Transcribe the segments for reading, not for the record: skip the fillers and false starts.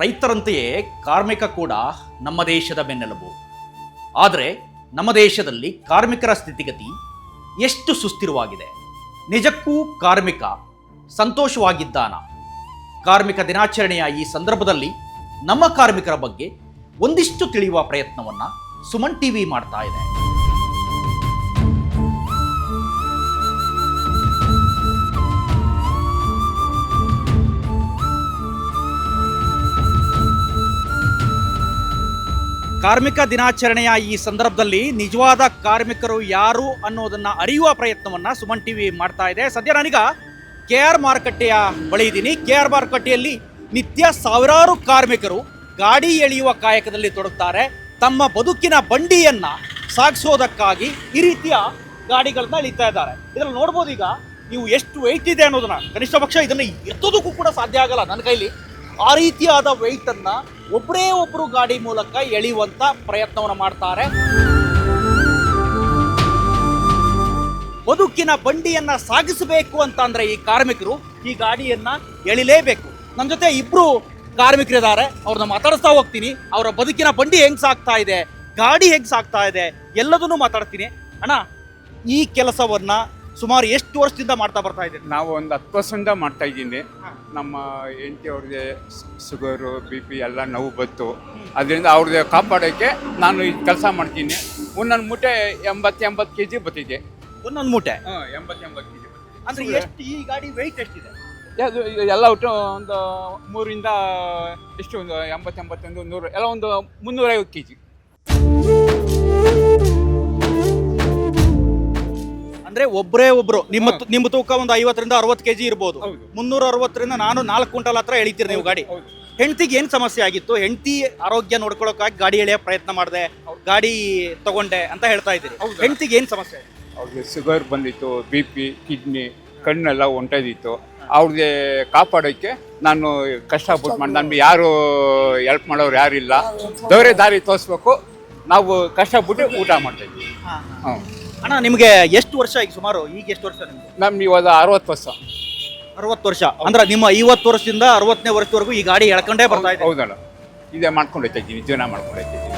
ರೈತರಂತೆಯೇ ಕಾರ್ಮಿಕ ಕೂಡ ನಮ್ಮ ದೇಶದ ಬೆನ್ನೆಲುಬು. ಆದರೆ ನಮ್ಮ ದೇಶದಲ್ಲಿ ಕಾರ್ಮಿಕರ ಸ್ಥಿತಿಗತಿ ಎಷ್ಟು ಸುಸ್ಥಿರವಾಗಿದೆ? ನಿಜಕ್ಕೂ ಕಾರ್ಮಿಕ ಸಂತೋಷವಾಗಿದ್ದಾನ? ಕಾರ್ಮಿಕ ದಿನಾಚರಣೆಯ ಈ ಸಂದರ್ಭದಲ್ಲಿ ನಮ್ಮ ಕಾರ್ಮಿಕರ ಬಗ್ಗೆ ಒಂದಿಷ್ಟು ತಿಳಿಯುವ ಪ್ರಯತ್ನವನ್ನು ಸುಮನ್ ಟಿವಿ ಮಾಡ್ತಾ ಇದೆ. ಕಾರ್ಮಿಕ ದಿನಾಚರಣೆಯ ಈ ಸಂದರ್ಭದಲ್ಲಿ ನಿಜವಾದ ಕಾರ್ಮಿಕರು ಯಾರು ಅನ್ನೋದನ್ನ ಅರಿಯುವ ಪ್ರಯತ್ನವನ್ನ ಸುಮನ್ ಟಿವಿ ಮಾಡ್ತಾ ಇದೆ. ಸದ್ಯ ನಾನೀಗ KR ಮಾರುಕಟ್ಟೆಯ ಬಳಿ ಇದ್ದೀನಿ. KR ಮಾರುಕಟ್ಟೆಯಲ್ಲಿ ನಿತ್ಯ ಸಾವಿರಾರು ಕಾರ್ಮಿಕರು ಗಾಡಿ ಎಳೆಯುವ ಕಾಯಕದಲ್ಲಿ ತೊಡಗುತ್ತಾರೆ. ತಮ್ಮ ಬದುಕಿನ ಬಂಡಿಯನ್ನ ಸಾಗಿಸೋದಕ್ಕಾಗಿ ಈ ರೀತಿಯ ಗಾಡಿಗಳನ್ನ ಎಳಿತಾ ಇದ್ದಾರೆ. ಇದರಲ್ಲಿ ನೋಡ್ಬೋದು ಈಗ ನೀವು ಎಷ್ಟು ವೆಯ್ಟ್ ಇದೆ ಅನ್ನೋದನ್ನ, ಕನಿಷ್ಠ ಪಕ್ಷ ಇದನ್ನ ಎತ್ತೋದಕ್ಕೂ ಕೂಡ ಸಾಧ್ಯ ಆಗಲ್ಲ ನನ್ನ ಕೈಲಿ. ಆ ರೀತಿಯಾದ ವೆಯ್ಟ್ ಅನ್ನ ಒಬ್ಬರು ಗಾಡಿ ಮೂಲಕ ಎಳೆಯುವಂತ ಪ್ರಯತ್ನವನ್ನು ಮಾಡ್ತಾರೆ. ಬದುಕಿನ ಬಂಡಿಯನ್ನ ಸಾಗಿಸಬೇಕು ಅಂತ ಅಂದ್ರೆ ಈ ಕಾರ್ಮಿಕರು ಈ ಗಾಡಿಯನ್ನ ಎಳಿಲೇಬೇಕು. ನನ್ನ ಜೊತೆ ಇಬ್ರು ಕಾರ್ಮಿಕರಿದ್ದಾರೆ, ಅವ್ರನ್ನ ಮಾತಾಡಿಸ್ತಾ ಹೋಗ್ತೀನಿ. ಅವರ ಬದುಕಿನ ಬಂಡಿ ಹೆಂಗ್ ಸಾಗ್ತಾ ಇದೆ, ಗಾಡಿ ಹೆಂಗ್ ಸಾಗ್ತಾ ಇದೆ, ಎಲ್ಲದನ್ನೂ ಮಾತಾಡ್ತೀನಿ. ಅಣ್ಣ, ಈ ಕೆಲಸವನ್ನ ಸುಮಾರು ಎಷ್ಟು ವರ್ಷದಿಂದ ಮಾಡ್ತಾ ಬರ್ತಾ ಇದ್ದೀರಿ? ನಾವು ಒಂದು 10 ವರ್ಷದಿಂದ ಮಾಡ್ತಾ ಇದ್ದೀನಿ. ನಮ್ಮ ಹೆಂಡತಿ ಅವ್ರಿಗೆ ಶುಗರು BP ಎಲ್ಲ ನೋವು ಬಂತು. ಅದರಿಂದ ಅವ್ರಿಗೆ ಕಾಪಾಡೋಕ್ಕೆ ನಾನು ಈ ಕೆಲಸ ಮಾಡ್ತೀನಿ. ಒಂದೊಂದು ಮೂಟೆ 80 kg ಬರ್ತಿದೆ. ಒಂದೊಂದು ಮೂಟೆ 80 kg ಅಂದ್ರೆ ಎಷ್ಟು? ಈ ಗಾಡಿ ವೆಯ್ಟ್ ಎಷ್ಟಿದೆ? ಎಲ್ಲ ಒಟ್ಟು ಒಂದು 3ರಿಂದ ಎಷ್ಟು, ಒಂದು 80, 81, 100 ಎಲ್ಲ ಒಂದು 350 kg. ಅಂದ್ರೆ ಒಬ್ರು ನಿಮ್ಮ ತೂಕ ಒಂದು 50ರಿಂದ 60 kg ಇರ್ಬೋದು. 360ರಿಂದ ನಾನು 4 ಕ್ವಿಂಟಲ್ ಹತ್ರ ಎಳಿತೀರಿ ನೀವು ಗಾಡಿ. ಹೆಂಡತಿಗೆ ಏನ್ ಸಮಸ್ಯೆ ಆಗಿತ್ತು? ಹೆಂಡತಿ ಆರೋಗ್ಯ ನೋಡ್ಕೊಳ್ಳೋಕ್ಕಾಗಿ ಗಾಡಿ ಎಳೆಯೋ ಪ್ರಯತ್ನ ಮಾಡಿದೆ, ಗಾಡಿ ತಗೊಂಡೆ ಅಂತ ಹೇಳ್ತಾ ಇದ್ದೀರಿ. ಹೆಂಡತಿಗೆ ಏನ್ ಸಮಸ್ಯೆ? ಅವ್ರಿಗೆ ಶುಗರ್ ಬಂದಿತ್ತು, BP, ಕಿಡ್ನಿ, ಕಣ್ಣೆಲ್ಲ ಹೊಂಟೋದಿತ್ತು. ಅವ್ರಿಗೆ ಕಾಪಾಡೋಕ್ಕೆ ನಾನು ಕಷ್ಟಪಟ್ಟು ಮಾಡಿ, ನಮ್ಗೆ ಯಾರು ಹೆಲ್ಪ್ ಮಾಡೋರು ಯಾರಿಲ್ಲ. ದವರೆ ದಾರಿ ತೋರಿಸ್ಬೇಕು, ನಾವು ಕಷ್ಟಪಟ್ಟು ಊಟ ಮಾಡ್ತಾಯಿದ್ವಿ. ಅಣ್ಣ, ನಿಮಗೆ ಎಷ್ಟು ವರ್ಷ ಈಗ? ಸುಮಾರು ಈಗ ಎಷ್ಟು ವರ್ಷ ನಿಮ್ಗೆ? ನಮ್ಗೆ ಇವಾಗ 60 ವರ್ಷ. 60 ವರ್ಷ ಅಂದ್ರೆ ನಿಮ್ಮ 50 ವರ್ಷದಿಂದ 60ನೇ ವರ್ಷದವರೆಗೂ ಈ ಗಾಡಿ ಎಳ್ಕೊಂಡೇ ಬರ್ತಾ ಇದೆ? ಹೌದಲ್ಲ, ಇದೇ ಮಾಡ್ಕೊಂಡು ಹೋಗ್ತಾ ಇದ್ದೀನಿ, ಜೀವನ ಮಾಡ್ಕೊಂಡು ಹೋಗ್ತಾ ಇದ್ದೀನಿ.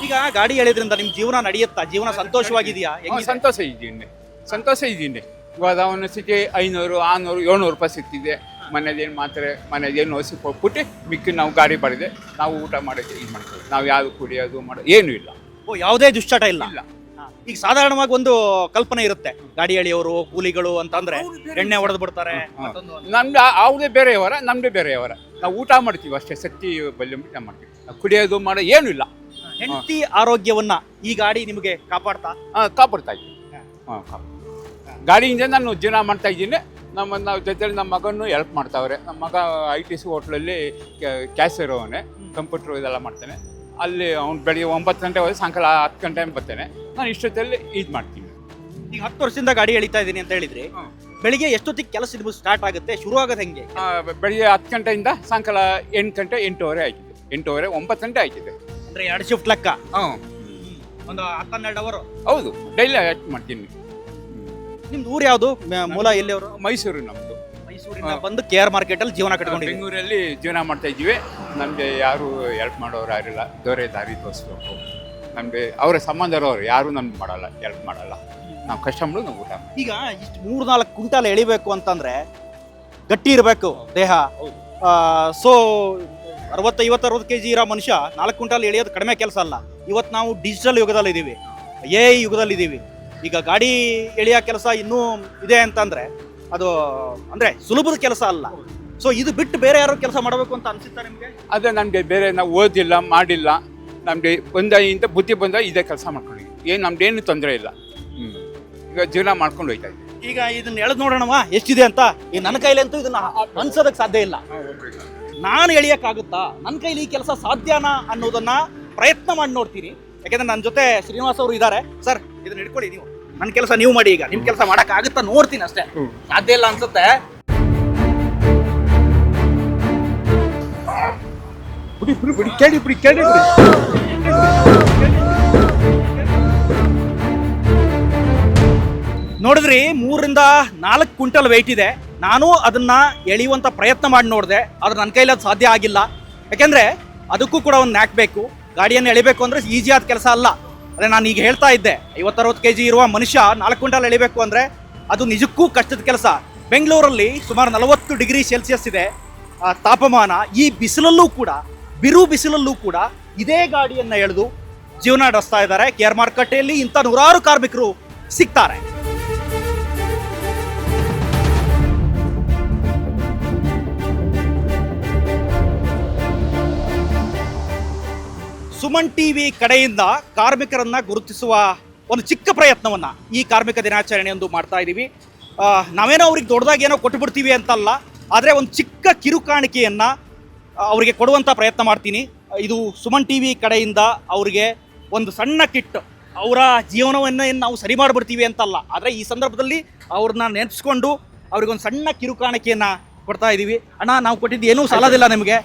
ಈಗ ಗಾಡಿ ಎಳೆದ್ರಿಂದ ನಿಮ್ ಜೀವನ ನಡೆಯುತ್ತಾ? ಜೀವನ ಸಂತೋಷವಾಗಿದೆಯಾ? ಸಂತೋಷ ಇದ್ದೀನಿ. ಇವಾಗ ಒಂದೊಂದ್ಸತಿ 500, 600, 700 ರೂಪಾಯಿ ಸಿಗ್ತಿದೆ. ಮನೇದೇನು ಮಾತ್ರೆ, ಮನೇದೇನು ಹಸಿ ಕೊಟ್ಬಿಟ್ಟು ಮಿಕ್ಕಿ ನಾವು ಗಾಡಿ ಬಡಿದೆ ನಾವು ಊಟ ಮಾಡೋಕ್ಕೆ ಇದು ಮಾಡ್ತೀವಿ. ನಾವು ಯಾವುದು ಕುಡಿಯೋದು ಮಾಡೋದು ಏನೂ ಇಲ್ಲ. ಯಾವುದೇ ದುಶ್ಚಟ ಇಲ್ಲ? ಈಗ ಸಾಧಾರಣವಾಗಿ ಒಂದು ಕಲ್ಪನೆ ಇರುತ್ತೆ, ಗಾಡಿ ಎಳೆಯೋರು ಕೂಲಿಗಳು ಅಂತಂದ್ರೆ ಎಣ್ಣೆ ಹೊಡೆದು ಬಿಡ್ತಾರೆ. ನಮ್ದು ಅವ್ರದೇ ಬೇರೆಯವರ, ನಮ್ದೇ ಬೇರೆಯವರ. ನಾವು ಊಟ ಮಾಡ್ತೀವಿ ಅಷ್ಟೇ, ಶಕ್ತಿ ಬಲ್ಲಿ ಮಾಡ್ತೀವಿ. ಕುಡಿಯೋದು ಮಾಡೋ ಏನೂ ಇಲ್ಲ. ಹೆಂಡತಿ ಆರೋಗ್ಯವನ್ನ ಈ ಗಾಡಿ ನಿಮಗೆ ಕಾಪಾಡ್ತಾ ಇದ್ದೀನಿ. ಗಾಡಿಯಿಂದ ನಾನು ಜೀವನ ಮಾಡ್ತಾ ಇದ್ದೀನಿ. ನಾವು ಜೊತೆಲಿ ನಮ್ಮ ಮಗನೂ ಹೆಲ್ಪ್ ಮಾಡ್ತಾವ್ರೆ. ನಮ್ಮ ಮಗ ITC ಹೋಟ್ಲಲ್ಲಿ ಕ್ಯಾಶಿಯರ್ ಅವನೇ, ಕಂಪ್ಯೂಟ್ರ್ ಇದೆಲ್ಲ ಮಾಡ್ತಾನೆ. ಅಲ್ಲಿ ಅವ್ನು ಬೆಳಿಗ್ಗೆ 9 ಗಂಟೆ ಹೋಗಿ ಸಾಯಂಕಾಲ 10 ಗಂಟೆ ಬರ್ತಾನೆ. ನಾನು ಇಷ್ಟೊತ್ತಲ್ಲಿ ಇದು ಮಾಡ್ತೀನಿ. ಈಗ 10 ವರ್ಷದಿಂದ ಗಾಡಿ ಎಳಿತಾ ಇದ್ದೀನಿ ಅಂತ ಹೇಳಿದ್ರಿ. ಬೆಳಿಗ್ಗೆ ಎಷ್ಟೊತ್ತಿಗೆ ಕೆಲಸ ನಿಮಗೆ ಸ್ಟಾರ್ಟ್ ಆಗುತ್ತೆ? ಶುರು ಆಗೋದು ಹೆಂಗೆ? ಬೆಳಿಗ್ಗೆ 10 ಗಂಟೆಯಿಂದ ಸಾಯಂಕಾಲ 8 ಗಂಟೆ 8:30 ಆಯ್ತಿದೆ. 8:30, 9 ಗಂಟೆ ಆಯ್ತಿದೆ. ಅಂದ್ರೆ 2 ಶಿಫ್ಟ್ ಲೆಕ್ಕ. ಒಂದು 10-12 ಅವರ್. ಹೌದು, ಡೈಲಿ ಆಕ್ಟ್ ಮಾಡ್ತೀನಿ. ನಿಮ್ದು ಊರು ಯಾವುದು? ಮೂಲ ಎಲ್ಲಿ ಅವರು? ಮೈಸೂರು. ನಮ್ಮದು ಮೈಸೂರಿಂದ ಬಂದು KR ಮಾರ್ಕೆಟ್ ಅಲ್ಲಿ ಜೀವನ ಕಟ್ಕೊಂಡು ಬೆಂಗಳೂರಲ್ಲಿ ಜೀವನ ಮಾಡ್ತಾ ಇದ್ದೀವಿ. ನಮಗೆ ಯಾರು ಹೆಲ್ಪ್ ಮಾಡೋರು ಯಾರಿಲ್ಲ, ದೊರೆ ದಾರಿ ತೋರಿಸ್ಬೇಕು. ನಮಗೆ ಅವರ ಸಂಬಂಧರವ್ರು ಯಾರು ನಮ್ಗೆ ಮಾಡಲ್ಲ, ಹೆಲ್ಪ್ ಮಾಡಲ್ಲ. ನಾವು ಕಷ್ಟ ಮಾಡೋದು, ನಾವು ಊಟ ಮಾಡಿ. ಈಗ ಇಷ್ಟು 3-4 ಕ್ವಿಂಟಲ್ ಎಳಿಬೇಕು ಅಂತಂದ್ರೆ ಗಟ್ಟಿ ಇರಬೇಕು ದೇಹ. ಸೊ 60 kg ಇರೋ ಮನುಷ್ಯ 4 ಕ್ವಿಂಟಲ್ ಎಳೆಯೋದು ಕಡಿಮೆ ಕೆಲಸ ಅಲ್ಲ. ಇವತ್ತು ನಾವು ಡಿಜಿಟಲ್ ಯುಗದಲ್ಲಿ ಇದ್ದೀವಿ, AI ಯುಗದಲ್ಲಿ ಇದ್ದೀವಿ. ಈಗ ಗಾಡಿ ಎಳೆಯೋ ಕೆಲಸ ಇನ್ನೂ ಇದೆ ಅಂತಂದ್ರೆ ಅದು ಅಂದ್ರೆ ಸುಲಭದ ಕೆಲಸ ಅಲ್ಲ. ಸೊ ಇದು ಬಿಟ್ಟು ಬೇರೆ ಯಾರು ಕೆಲಸ ಮಾಡಬೇಕು ಅಂತ ಅನ್ಸುತ್ತಾ ನಿಮಗೆ? ಅದೇ ನಮಗೆ ಬೇರೆ ನಾವು ಓದಿಲ್ಲ, ಮಾಡಿಲ್ಲ. ನಮಗೆ ಇಂಥ ಬುದ್ಧಿ ಬಂದ ಇದೇ ಕೆಲಸ ಮಾಡ್ಕೊಂಡಿದ್ವಿ. ಏನು ನಮ್ದೇನು ತೊಂದರೆ ಇಲ್ಲ. ಈಗ ಜೀವನ ಮಾಡ್ಕೊಂಡು ಹೋಗ್ತಾ ಇದ್ದೀವಿ. ಈಗ ಇದನ್ನ ಎಳೆದು ನೋಡೋಣವಾ ಎಷ್ಟಿದೆ ಅಂತ. ಈ ನನ್ನ ಕೈಲಂತೂ ಇದನ್ನ ಅನ್ಸೋದಕ್ಕೆ ಸಾಧ್ಯ ಇಲ್ಲ. ನಾನು ಎಳಿಯಕ್ಕಾಗುತ್ತಾ, ನನ್ನ ಕೈಲಿ ಈ ಕೆಲಸ ಸಾಧ್ಯನಾ ಅನ್ನೋದನ್ನ ಪ್ರಯತ್ನ ಮಾಡಿ ನೋಡ್ತೀನಿ. ಯಾಕೆಂದ್ರೆ ನನ್ನ ಜೊತೆ ಶ್ರೀನಿವಾಸ್ ಅವರು ಇದ್ದಾರೆ. ಸರ್, ಇದನ್ನ ಹಿಡ್ಕೊಳ್ಳಿ, ನೀವು ನನ್ನ ಕೆಲಸ ನೀವು ಮಾಡಿ. ಈಗ ನಿಮ್ ಕೆಲಸ ಮಾಡಕ್ ಆಗುತ್ತಾ ನೋಡ್ತೀನಿ ಅಷ್ಟೇ. ಸಾಧ್ಯ ಇಲ್ಲ ಅನ್ಸುತ್ತೆ. ಕೇಳಿ ನೋಡಿದ್ರಿ, 3-4 ಕ್ವಿಂಟಲ್ ವೆಯ್ಟ್ ಇದೆ. ನಾನು ಅದನ್ನ ಎಳೆಯುವಂಥ ಪ್ರಯತ್ನ ಮಾಡಿ ನೋಡಿದೆ, ಆದ್ರೆ ನನ್ನ ಕೈಲಿ ಅದು ಸಾಧ್ಯ ಆಗಿಲ್ಲ. ಯಾಕೆಂದ್ರೆ ಅದಕ್ಕೂ ಕೂಡ ಒಂದು ನ್ಯಾಕ್ ಬೇಕು. ಗಾಡಿಯನ್ನು ಎಳಿಬೇಕು ಅಂದರೆ ಈಸಿಯಾದ ಕೆಲಸ ಅಲ್ಲ. ಅದೇ ನಾನು ಈಗ ಹೇಳ್ತಾ ಇದ್ದೆ, 50-60 kg ಇರುವ ಮನುಷ್ಯ 4 ಕ್ವಿಂಟಲ್ ಎಳಿಬೇಕು ಅಂದರೆ ಅದು ನಿಜಕ್ಕೂ ಕಷ್ಟದ ಕೆಲಸ. ಬೆಂಗಳೂರಲ್ಲಿ ಸುಮಾರು 40 ಡಿಗ್ರಿ ಸೆಲ್ಸಿಯಸ್ ಇದೆ ತಾಪಮಾನ. ಈ ಬಿಸಿಲಲ್ಲೂ ಕೂಡ, ಬಿರು ಬಿಸಿಲಲ್ಲೂ ಕೂಡ ಇದೇ ಗಾಡಿಯನ್ನು ಎಳೆದು ಜೀವನ ನಡೆಸ್ತಾ ಇದ್ದಾರೆ. KR ಮಾರುಕಟ್ಟೆಯಲ್ಲಿ ಇಂಥ ನೂರಾರು ಕಾರ್ಮಿಕರು ಸಿಗ್ತಾರೆ. ಸುಮನ್ ಟಿವಿ ಕಡೆಯಿಂದ ಕಾರ್ಮಿಕರನ್ನ ಗುರುತಿಸುವ ಒಂದು ಚಿಕ್ಕ ಪ್ರಯತ್ನವನ್ನ ಈ ಕಾರ್ಮಿಕ ದಿನಾಚರಣೆಯಂದು ಮಾಡ್ತಾ ಇದ್ದೀವಿ. ನಾವೇನೋ ಅವ್ರಿಗೆ ದೊಡ್ಡದಾಗಿ ಏನೋ ಕೊಟ್ಟು ಬಿಡ್ತೀವಿ ಅಂತಲ್ಲ, ಆದರೆ ಒಂದು ಚಿಕ್ಕ ಕಿರುಕಾಣಿಕೆಯನ್ನ ಅವರಿಗೆ ಕೊಡುವಂಥ ಪ್ರಯತ್ನ ಮಾಡ್ತೀನಿ. ಇದು ಸುಮನ್ ಟಿವಿ ಕಡೆಯಿಂದ ಅವರಿಗೆ ಒಂದು ಸಣ್ಣ ಕಿಟ್, ಅವರ ಜೀವನವನ್ನು ಏನು ನಾವು ಸರಿ ಮಾಡಿಬಿಡ್ತೀವಿ ಅಂತಲ್ಲ, ಆದರೆ ಈ ಸಂದರ್ಭದಲ್ಲಿ ಅವ್ರನ್ನ ನೆನೆಸ್ಕೊಂಡು ಅವ್ರಿಗೊಂದು ಸಣ್ಣ ಕಿರುಕಾಣಿಕೆಯನ್ನ ಕೊಡ್ತಾ ಇದ್ದೀವಿ. ಅಣ್ಣ, ನಾವು ಕೊಟ್ಟಿದ್ದು ಏನೂ ಸಾಲದಿಲ್ಲ ನಿಮಗೆ,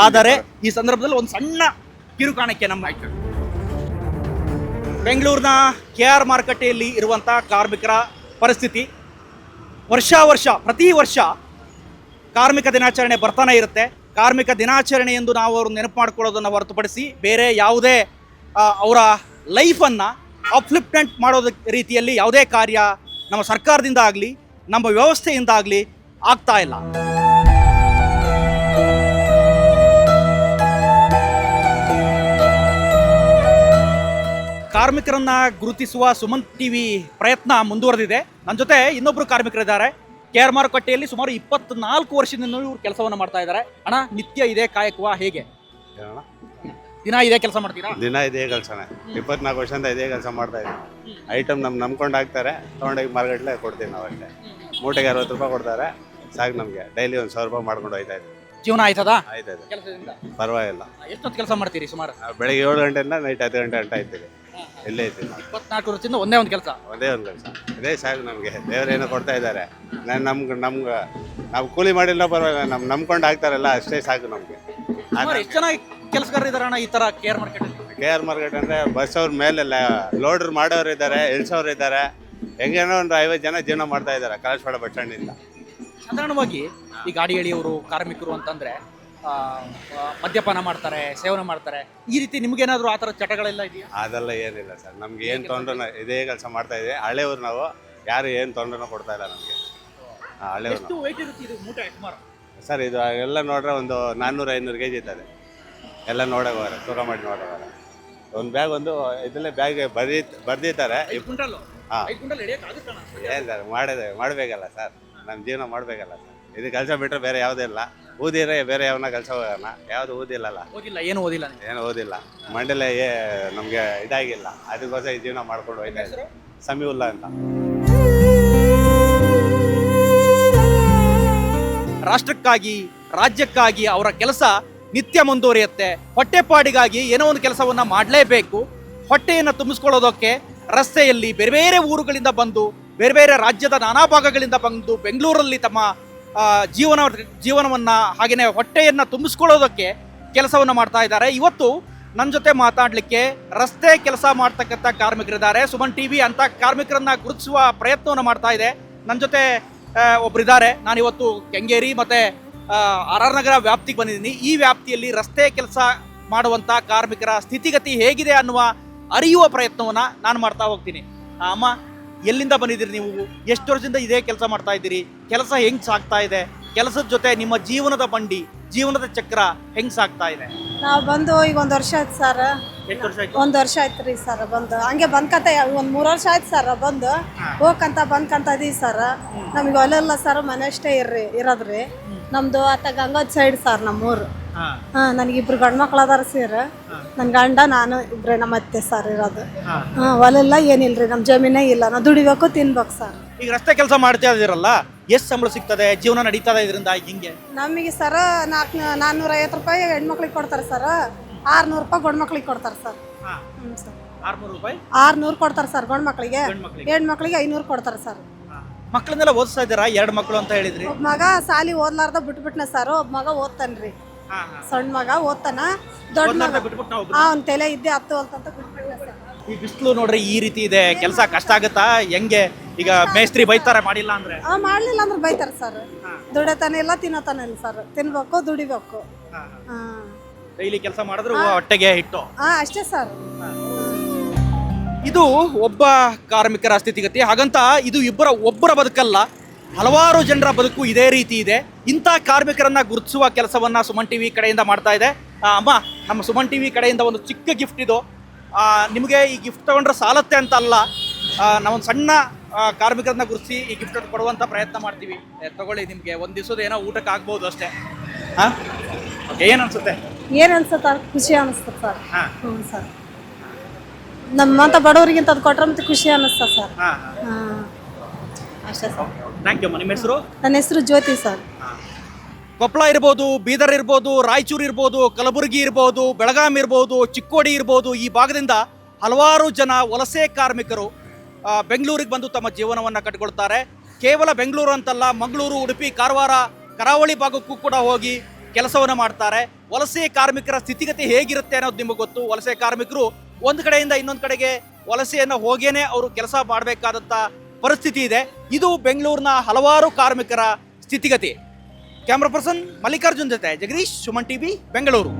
ಆದರೆ ಈ ಸಂದರ್ಭದಲ್ಲಿ ಒಂದು ಸಣ್ಣ ಕಿರುಕಾಣಿಕೆ ನಮ್ಮ ಬೆಂಗಳೂರಿನ KR ಮಾರುಕಟ್ಟೆಯಲ್ಲಿ ಇರುವಂಥ ಕಾರ್ಮಿಕರ ಪರಿಸ್ಥಿತಿ. ಪ್ರತಿ ವರ್ಷ ಕಾರ್ಮಿಕ ದಿನಾಚರಣೆ ಬರ್ತಾನೆ ಇರುತ್ತೆ. ಕಾರ್ಮಿಕ ದಿನಾಚರಣೆ ಎಂದು ನಾವು ಅವ್ರನ್ನ ನೆನಪು ಮಾಡ್ಕೊಳ್ಳೋದನ್ನು ಹೊರತುಪಡಿಸಿ ಬೇರೆ ಯಾವುದೇ ಅವರ ಲೈಫನ್ನು ಅಪ್ಲಿಫ್ಟ್ಮೆಂಟ್ ಮಾಡೋದ ರೀತಿಯಲ್ಲಿ ಯಾವುದೇ ಕಾರ್ಯ ನಮ್ಮ ಸರ್ಕಾರದಿಂದ ಆಗಲಿ ನಮ್ಮ ವ್ಯವಸ್ಥೆಯಿಂದ ಆಗಲಿ ಆಗ್ತಾ ಇಲ್ಲ. ಕಾರ್ಮಿಕರನ್ನ ಗುರುತಿಸುವ ಸುಮನ್ ಟಿವಿ ಪ್ರಯತ್ನ ಮುಂದುವರೆದಿದೆ. ನನ್ನ ಜೊತೆ ಇನ್ನೊಬ್ರು ಕಾರ್ಮಿಕರಿದ್ದಾರೆ. KR ಮಾರುಕಟ್ಟೆಯಲ್ಲಿ ಸುಮಾರು 24 ವರ್ಷದಿಂದ ಇವರು ಕೆಲಸವನ್ನು ಮಾಡ್ತಾ ಇದ್ದಾರೆ. ಅಣ್ಣ, ನಿತ್ಯ ಇದೇ ಕಾಯಕವಾ ಹೇಗೆ? ದಿನ ಇದೇ ಕೆಲಸ ಮಾಡ್ತೀರಾ? ದಿನ ಇದೇ ಕೆಲಸನೇ, 24 ವರ್ಷದಿಂದ ಇದೇ ಕೆಲಸ ಮಾಡ್ತಾ ಇದ್ದೀವಿ. ಐಟಮ್ ನಂಬ್ಕೊಂಡು ಹಾಕ್ತಾರೆ, ತೊಗೊಂಡೋಗಿ ಮಾರ್ಕೆಟ್ಲೆ ಕೊಡ್ತೀವಿ ನಾವು. ಅಷ್ಟೇ ಮೂಟೆಗೆ 60 ರೂಪಾಯಿ ಕೊಡ್ತಾರೆ, ಸಾಕು ನಮಗೆ. ಡೈಲಿ 1,000 ರೂಪಾಯಿ ಮಾಡ್ಕೊಂಡು ಹೋಯ್ತಾ ಇದ್ದೀವಿ. ಜೀವನ ಆಯ್ತದ ಆಯ್ತದೆ, ಕೆಲಸದಿಂದ? ಪರವಾಗಿಲ್ಲ. ಎಷ್ಟೊತ್ತು ಕೆಲಸ ಮಾಡ್ತೀರಿ? ಸುಮಾರು ಬೆಳಗ್ಗೆ 7 ಗಂಟೆಯಿಂದ ನೈಟ್ 10 ಗಂಟೆ ಗಂಟ ಇದ್ದೀವಿ. ಇಲ್ಲೇ ಇದ್ದೀವಿ. 24 ವರ್ಷದಿಂದ ಒಂದೇ ಒಂದು ಕೆಲಸ? ಒಂದೇ ಒಂದು ಕೆಲಸ, ಇದೇ ಸಾಕು ನಮಗೆ. ದೇವರೇನೋ ಕೊಡ್ತಾ ಇದ್ದಾರೆ. ನಾವು ಕೂಲಿ ಮಾಡಿಲ್ಲ ಪರವಾಗಿಲ್ಲ, ನಂಬ್ಕೊಂಡು ಹಾಕ್ತಾರಲ್ಲ ಅಷ್ಟೇ ಸಾಕು ನಮಗೆ. ಎಷ್ಟು ಜನ ಕೆಲಸಗಾರರು ಇದಾರೆ ಅಣ್ಣ ಈ ತರ KR ಮಾರ್ಕೆಟ್? KR ಮಾರ್ಕೆಟ್ ಅಂದರೆ ಬಸ್ ಅವ್ರ ಮೇಲೆಲ್ಲ ಲೋಡ್ರ್ ಮಾಡೋರು ಇದ್ದಾರೆ, ಇಳಿಸೋರು ಇದ್ದಾರೆ. ಹೆಂಗೇನೋ ಒಂದು 50 ಜನ ಜೀವನ ಮಾಡ್ತಾ ಇದ್ದಾರೆ ಕಲಾಶವಾಡ ಬಸ್ ಸ್ಟ್ಯಾಂಡಿಂದ. ಸಾಧಾರಣವಾಗಿ ಈ ಗಾಡಿ ಎಳೆಯೋರು ಕಾರ್ಮಿಕರು ಅಂತಂದ್ರೆ ಮದ್ಯಪಾನ ಮಾಡ್ತಾರೆ, ಸೇವನೆ ಮಾಡ್ತಾರೆ. ಈ ರೀತಿ ನಿಮ್ಗೇನಾದ್ರು ಆ ಥರ ಚಟಗಳೆಲ್ಲ ಇದೆಯಾ? ಅದೆಲ್ಲ ಏನಿಲ್ಲ ಸರ್, ನಮ್ಗೆ ಏನು ತೊಂದ್ರೆ ಇದೇ ಕೆಲಸ ಮಾಡ್ತಾ ಇದ್ದೀವಿ. ಹಳೆಯವ್ರು ನಾವು, ಯಾರು ಏನು ತೊಂದ್ರೆನೂ ಕೊಡ್ತಾ ಇಲ್ಲ ನಮಗೆ. ಹಳೆಯವ್ರು ಎಷ್ಟು weight ಇರುತ್ತೆ ಇದು ಮೂಟೆ ಸುಮಾರು? ಸರ್, ಇದು ಎಲ್ಲ ನೋಡ್ರೆ ಒಂದು 400-500 kg ಇರ್ತದೆ. ಎಲ್ಲ ನೋಡೋಗೋರೆ, ತೂಕ ಮಾಡಿ ನೋಡೋಗೋರೆ. ಒಂದು ಬ್ಯಾಗ್ ಒಂದು ಇದರಲ್ಲೇ ಬ್ಯಾಗ್ ಬರ್ದಿರ್ತಾರೆ. ಹಾಂ, ಏನು ಸರ್ ಮಾಡಬೇಕಲ್ಲ ಸರ್, ನಮ್ಮ ಜೀವನ ಮಾಡಬೇಕಲ್ಲ ಸರ್. ಇದು ಕೆಲಸ ಬಿಟ್ಟರೆ ಬೇರೆ ಯಾವುದೇ ಇಲ್ಲ. ಓದಿದ್ರೆ ಬೇರೆ ಯಾವನ ಕೆಲಸ ಹೋಗೋಣ, ಯಾವುದು ಓದಿಲ್ಲಲ್ಲ. ಏನು ಓದಿಲ್ಲ? ಏನು ಓದಿಲ್ಲ. ಮಂಡಲೇ ನಮಗೆ ಇದಾಗಿಲ್ಲ, ಅದಕ್ಕೋಸ್ಕರ ಈ ಜೀವನ ಮಾಡ್ಕೊಂಡು ಹೋಯ್ತಾ ಇದ್ದೀವಿ. ಸಮೀವುಲ್ಲಾ ಅಂತ. ರಾಷ್ಟ್ರಕ್ಕಾಗಿ, ರಾಜ್ಯಕ್ಕಾಗಿ ಅವರ ಕೆಲಸ ನಿತ್ಯ ಮುಂದುವರಿಯುತ್ತೆ. ಹೊಟ್ಟೆಪಾಡಿಗಾಗಿ ಏನೋ ಒಂದು ಕೆಲಸವನ್ನ ಮಾಡಲೇಬೇಕು. ಹೊಟ್ಟೆಯನ್ನು ತುಂಬಿಸ್ಕೊಳ್ಳೋದಕ್ಕೆ ರಸ್ತೆಯಲ್ಲಿ ಬೇರೆ ಬೇರೆ ಊರುಗಳಿಂದ ಬಂದು, ಬೇರೆ ಬೇರೆ ರಾಜ್ಯದ ನಾನಾ ಭಾಗಗಳಿಂದ ಬಂದು ಬೆಂಗಳೂರಲ್ಲಿ ತಮ್ಮ ಜೀವನವನ್ನ ಹಾಗೆಯೇ ಹೊಟ್ಟೆಯನ್ನು ತುಂಬಿಸ್ಕೊಳ್ಳೋದಕ್ಕೆ ಕೆಲಸವನ್ನು ಮಾಡ್ತಾ ಇದ್ದಾರೆ. ಇವತ್ತು ನನ್ನ ಜೊತೆ ಮಾತಾಡಲಿಕ್ಕೆ ರಸ್ತೆ ಕೆಲಸ ಮಾಡ್ತಕ್ಕಂಥ ಕಾರ್ಮಿಕರಿದ್ದಾರೆ. ಸುಮನ್ ಟಿವಿ ಅಂತ ಕಾರ್ಮಿಕರನ್ನ ಗುರುತಿಸುವ ಪ್ರಯತ್ನವನ್ನು ಮಾಡ್ತಾ ಇದೆ. ನನ್ನ ಜೊತೆ ಒಬ್ಬರಿದ್ದಾರೆ. ನಾನಿವತ್ತು ಕೆಂಗೇರಿ ಮತ್ತು RR ನಗರ ವ್ಯಾಪ್ತಿಗೆ ಬಂದಿದ್ದೀನಿ. ಈ ವ್ಯಾಪ್ತಿಯಲ್ಲಿ ರಸ್ತೆ ಕೆಲಸ ಮಾಡುವಂಥ ಕಾರ್ಮಿಕರ ಸ್ಥಿತಿಗತಿ ಹೇಗಿದೆ ಅನ್ನುವ ಅರಿಯುವ ಪ್ರಯತ್ನವನ್ನು ನಾನು ಮಾಡ್ತಾ ಹೋಗ್ತೀನಿ. ಅಮ್ಮ, ಎಲ್ಲಿಂದ ಬಂದಿದ್ದೀರಿ ನೀವು? ಎಷ್ಟು ವರ್ಷದಿಂದ ಇದೇ ಕೆಲಸ ಮಾಡ್ತಾ ಇದ್ದೀರಿ? ಕೆಲಸ ಹೆಂಗೆ ಸಾಗ್ತಾ ಇದೆ? ಕೆಲಸದ ಜೊತೆ ನಿಮ್ಮ ಜೀವನದ ಬಂಡಿ, ಜೀವನದ ಚಕ್ರ ಹೆಂಗೆ ಸಾಗ್ತಾ ಇದೆ? ನಾವು ಬಂದು ಈಗ 1 ವರ್ಷ ಆಯ್ತು ಸರ್. ಎಷ್ಟು ವರ್ಷ ಆಯ್ತು? 1 ವರ್ಷ ಆಯ್ತು ರೀ ಸರ್. ಬಂದು ಹಂಗೆ ಬಂದ್ಕಂತ 1-3 ವರ್ಷ ಆಯ್ತು ಸರ್. ಬಂದು ಹೋಗ್ಕಂತ ಬಂದ್ಕಂತ ಇದೀವಿ ಸರ್. ನಮಗೆ ಹೊಲೆಲ್ಲ ಸರ್, ಮನೆ ಅಷ್ಟೇ ಇರೋದ್ರಿ. ನಮ್ದು ಆತ ಗಂಗೋದ್ ಸೈಡ್ ಸರ್ ನಮ್ಮೂರು. ನನಗಿಬ್ರು ಗಂಡು ಮಕ್ಳು ಅದಾರ ಸರ್. ನನ್ನ ಗಂಡ ನಾನು ಇಬ್ರೆ ನಮ್ಮ ಅತ್ತೆ ಸರ್ ಇರೋದು. ಹೊಲೆಲ್ಲ ಏನಿಲ್ರಿ, ನಮ್ಮ ಜಮೀನೇ ಇಲ್ಲ. ನಾವು ದುಡಿಬೇಕು, ತಿನ್ಬೇಕು ಸರ್. ಈಗ ರಸ್ತೆ ಕೆಲಸ ಮಾಡ್ತಾ ಇದ್ದೀರಲ್ಲ, ಎಷ್ಟು ಸಂಬಳ ಸಿಗ್ತದೆ? ಜೀವನ ನಡೀತದೆ ಇದರಿಂದ ಹಿಂಗೆ? ನಮಗೆ ಸರ್ 450 ರೂಪಾಯಿ ಹೆಣ್ಮಕ್ಳಿಗೆ ಕೊಡ್ತಾರೆ ಸರ್. 600 ರೂಪಾಯಿ ಗಂಡು ಮಕ್ಳಿಗೆ ಕೊಡ್ತಾರೆ ಸರ್. ಹ್ಞೂ ಸರ್, 600 ರೂಪಾಯಿ 600 ಕೊಡ್ತಾರೆ ಸರ್ ಗಂಡು ಮಕ್ಳಿಗೆ. ಹೆಣ್ಮಕ್ಳಿಗೆ 500 ಕೊಡ್ತಾರೆ ಸರ್. ಮಕ್ಕಳನ್ನೆಲ್ಲ ಓದಿಸ್ತಾ ಇದ್ದೀರಾ? 2 ಮಕ್ಕಳು ಅಂತ ಹೇಳಿದ್ರಿ. ಒಬ್ಬ ಮಗ ಸಾಲಿ ಓದ್ಲಾರ್ದ ಬಿಟ್ಬಿಟ್ನ ಸರ್. ಒಬ್ಬ ಮಗ ಓದ್ತಾನ್ರಿ, ಸಣ್ಣ ಮಗ ಓದ್ತಾನ. ದೊಡ್ಡ ಮಗ ಅವ್ನ ತಲೆ ಇದ್ದೆ ಹತ್ತು ಅಂತ ಬಿಟ್ಬಿಟ್ನ ಸರ್. ಈ ಬಿಸಿಲು ನೋಡ್ರಿ ಈ ರೀತಿ ಇದೆ, ಕೆಲಸ ಕಷ್ಟ ಆಗುತ್ತಾ ಹೆಂಗೆ? ಈಗ ಮೇಸ್ತ್ರಿ ಬೈತಾರೆ ಮಾಡಿಲ್ಲ ಅಂದ್ರೆ. ಮಾಡ್ಲಿಲ್ಲ ಅಂದ್ರೆ ಬೈತಾರೆ ಸರ್. ದುಡಿತಾನೆ ಇಲ್ಲ ತಿನ್ನತಾನೆ ಇಲ್ಲ ಸರ್. ತಿನ್ಬೇಕು ದುಡಿಬೇಕು. ಡೈಲಿ ಕೆಲಸ ಮಾಡಿದ್ರು ಹೊಟ್ಟೆಗೆ ಹಿಟ್ಟು. ಅಷ್ಟೇ ಸರ್. ಇದು ಒಬ್ಬ ಕಾರ್ಮಿಕರ ಸ್ಥಿತಿಗತಿ. ಹಾಗಂತ ಇದು ಒಬ್ಬರ ಬದುಕಲ್ಲ, ಹಲವಾರು ಜನರ ಬದುಕು ಇದೇ ರೀತಿ ಇದೆ. ಇಂಥ ಕಾರ್ಮಿಕರನ್ನ ಗುರುತಿಸುವ ಕೆಲಸವನ್ನ ಸುಮನ್ ಟಿವಿ ಕಡೆಯಿಂದ ಮಾಡ್ತಾ ಇದೆ. ಅಮ್ಮ, ನಮ್ಮ ಸುಮನ್ ಟಿವಿ ಕಡೆಯಿಂದ ಒಂದು ಚಿಕ್ಕ ಗಿಫ್ಟ್ ಇದು. ನಿಮಗೆ ಈ ಗಿಫ್ಟ್ ತಗೊಂಡ್ರೆ ಸಾಲತ್ತೆ ಅಂತ ಅಲ್ಲ, ನಾವೊಂದು ಸಣ್ಣ ಕಾರ್ಮಿಕರನ್ನ ಗುರುತಿಸಿ ಈ ಗಿಫ್ಟ್ ಕೊಡುವಂಥ ಪ್ರಯತ್ನ ಮಾಡ್ತೀವಿ. ತಗೊಳ್ಳಿ, ನಿಮಗೆ ಒಂದು ದಿವಸದ ಏನೋ ಊಟಕ್ಕೆ ಆಗ್ಬೋದು ಅಷ್ಟೇ. ಏನು ಅನ್ಸುತ್ತೆ? ಏನ್ ಅನ್ಸುತ್ತ? ಖುಷಿ ಅನಿಸ್ತದೆ ಸರ್. ಹ್ಞೂ ಸರ್. ನಮ್ಮಂತ ಬಡವರಿಗಿಂತ ಅದು ಕೊಟ್ರೆ ಮತ್ತೆ ಖುಷಿ ಅನಿಸ್ತದೆ ಸರ್. ಅಷ್ಟೇ ಸರ್. Thank you. ನಿಮ್ಮ ಹೆಸರು? ನನ್ನ ಹೆಸರು ಜ್ಯೋತಿ ಸರ್. ಕೊಪ್ಪಳ ಇರ್ಬೋದು, ಬೀದರ್ ಇರ್ಬೋದು, ರಾಯಚೂರು ಇರ್ಬೋದು, ಕಲಬುರಗಿ ಇರ್ಬೋದು, ಬೆಳಗಾಂ ಇರ್ಬೋದು, ಚಿಕ್ಕೋಡಿ ಇರ್ಬೋದು, ಈ ಭಾಗದಿಂದ ಹಲವಾರು ಜನ ವಲಸೆ ಕಾರ್ಮಿಕರು ಬೆಂಗಳೂರಿಗೆ ಬಂದು ತಮ್ಮ ಜೀವನವನ್ನು ಕಟ್ಟಿಕೊಳ್ತಾರೆ. ಕೇವಲ ಬೆಂಗಳೂರು ಅಂತಲ್ಲ, ಮಂಗಳೂರು, ಉಡುಪಿ, ಕಾರವಾರ, ಕರಾವಳಿ ಭಾಗಕ್ಕೂ ಕೂಡ ಹೋಗಿ ಕೆಲಸವನ್ನು ಮಾಡ್ತಾರೆ. ವಲಸೆ ಕಾರ್ಮಿಕರ ಸ್ಥಿತಿಗತಿ ಹೇಗಿರುತ್ತೆ ಅನ್ನೋದು ನಿಮಗೆ ಗೊತ್ತು. ವಲಸೆ ಕಾರ್ಮಿಕರು ಒಂದು ಕಡೆಯಿಂದ ಇನ್ನೊಂದು ಕಡೆಗೆ ವಲಸೆಯನ್ನು ಹೋಗೇನೆ ಅವರು ಕೆಲಸ ಮಾಡಬೇಕಾದಂಥ ಪರಿಸ್ಥಿತಿ ಇದೆ. ಇದು ಬೆಂಗಳೂರಿನ ಹಲವಾರು ಕಾರ್ಮಿಕರ ಸ್ಥಿತಿಗತಿ. ಕ್ಯಾಮ್ರಾ ಪರ್ಸನ್ ಮಲ್ಲಿಕಾರ್ಜುನ್ ಜೊತೆ ಜಗದೀಶ್, ಸುಮನ್ ಟಿವಿ, ಬೆಂಗಳೂರು.